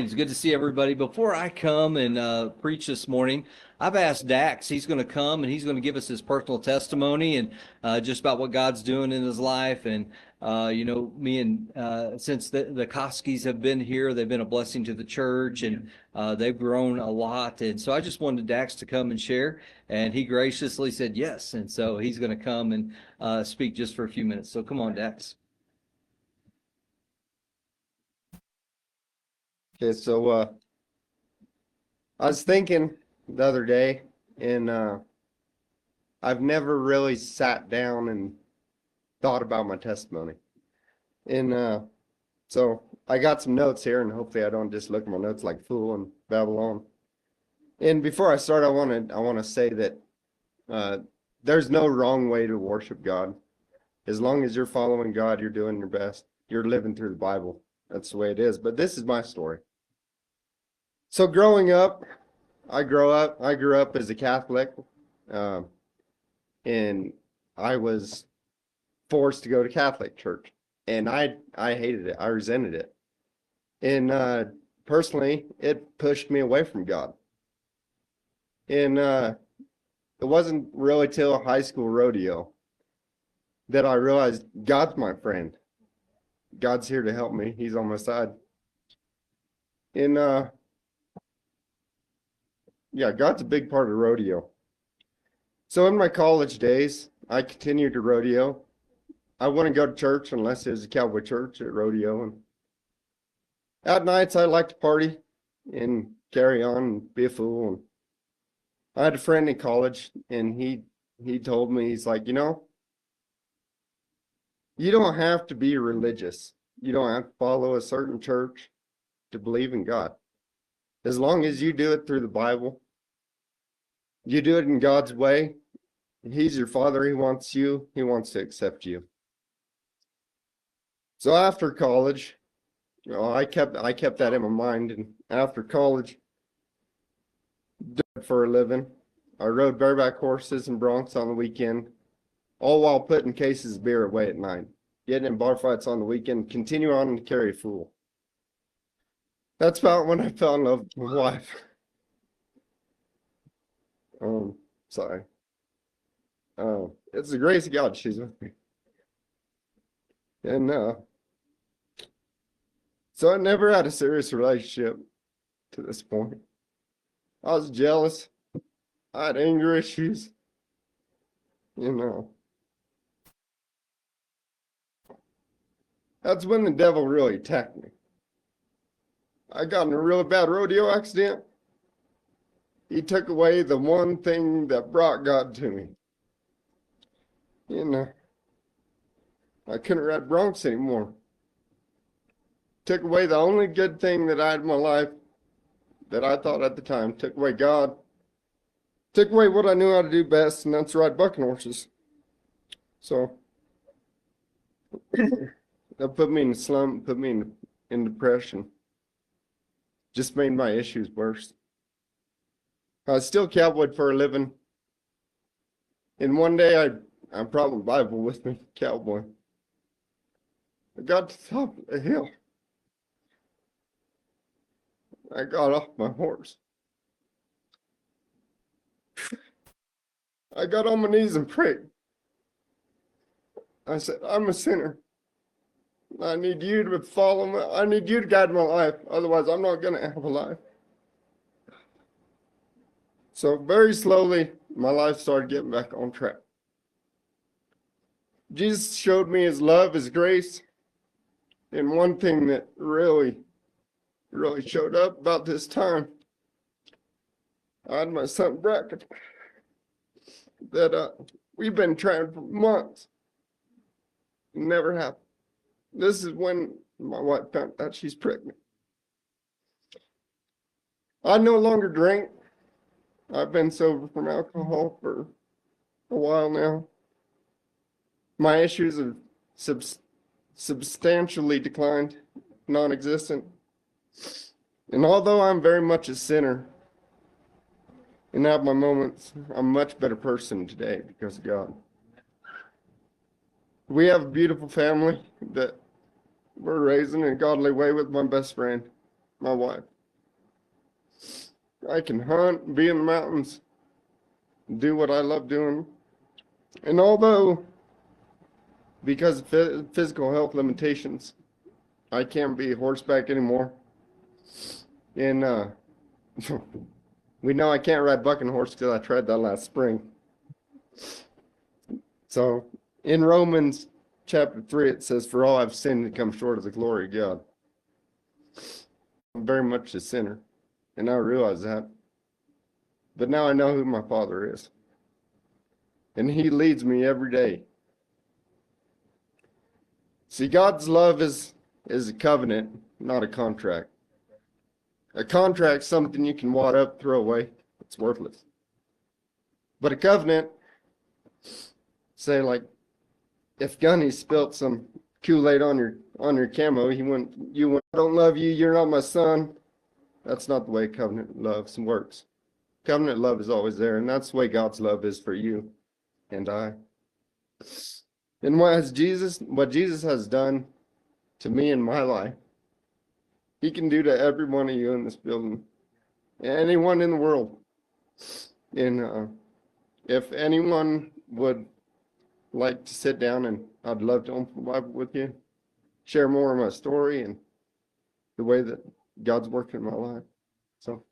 It's good to see everybody. Before I come and preach this morning, I've asked Dax. He's going to come and he's going to give us his personal testimony and just about what God's doing in his life. And me and since the Koskis have been here, they've been a blessing to the church, and they've grown a lot. And so I just wanted Dax to come and share, and he graciously said yes. And so he's going to come and speak just for a few minutes. So come on, Dax. Okay, so I was thinking the other day, and I've never really sat down and thought about my testimony. And so I got some notes here, and hopefully I don't just look at my notes like a fool and babble on. And before I start, I want to say that there's no wrong way to worship God. As long as you're following God, you're doing your best. You're living through the Bible. That's the way it is. But this is my story. So growing up, I grew up as a Catholic, and I was forced to go to Catholic church, and I hated it. I resented it, and personally, it pushed me away from God. And it wasn't really till high school rodeo that I realized God's my friend. God's here to help me. He's on my side. And yeah, God's a big part of rodeo. So in my college days, I continued to rodeo. I wouldn't go to church unless it was a cowboy church at rodeo. And at nights, I liked to party and carry on and be a fool. And I had a friend in college, and he told me, he's like, you don't have to be religious. You don't have to follow a certain church to believe in God. As long as you do it through the Bible, you do it in God's way. He's your father. He wants to accept you. So after college, I kept that in my mind. And after college, did it for a living. I rode bareback horses and broncs on the weekend, all while putting cases of beer away at night, getting in bar fights on the weekend, continue on to carry a fool. That's about when I fell in love with my wife. Sorry. It's the grace of God she's with me. And so I never had a serious relationship to this point. I was jealous. I had anger issues. That's when the devil really attacked me. I got in a really bad rodeo accident. He took away the one thing that brought God to me. I couldn't ride broncs anymore. Took away the only good thing that I had in my life that I thought at the time. Took away God. Took away what I knew how to do best, and that's ride bucking horses. So that put me in a slump, put me in depression. Just made my issues worse. I was still cowboyed for a living. And one day I brought my Bible with me, cowboy. I got to the top of the hill. I got off my horse. I got on my knees and prayed. I said, I'm a sinner. I need you to follow me. I need you to guide my life. Otherwise, I'm not going to have a life. So very slowly, my life started getting back on track. Jesus showed me his love, his grace. And one thing that really showed up about this time, I had my son Bracken that we've been trying for months. Never happened. This is when my wife found out she's pregnant. I no longer drink. I've been sober from alcohol for a while now. My issues have substantially declined, non-existent. And although I'm very much a sinner and have my moments, I'm a much better person today because of God. We have a beautiful family that we're raising in a godly way with my best friend. my wife. I can hunt, be in the mountains, do what I love doing. And although, because of physical health limitations, I can't be horseback anymore. And we know I can't ride bucking horse because I tried that last spring. So in Romans chapter 3, it says, "For all I've sinned and come short of the glory of God." I'm very much a sinner, and I realize that. But now I know who my Father is, and He leads me every day. See, God's love is a covenant, not a contract. A contract's something you can wad up, throw away. It's worthless. But a covenant, say like, if Gunny spilt some Kool-Aid on your camo, you went, "I don't love you, you're not my son." That's not the way covenant love works. Covenant love is always there, and that's the way God's love is for you and I. And what Jesus has done to me in my life, He can do to every one of you in this building, anyone in the world. And if anyone would like to sit down, and I'd love to open the Bible with you, share more of my story and the way that God's working in my life. So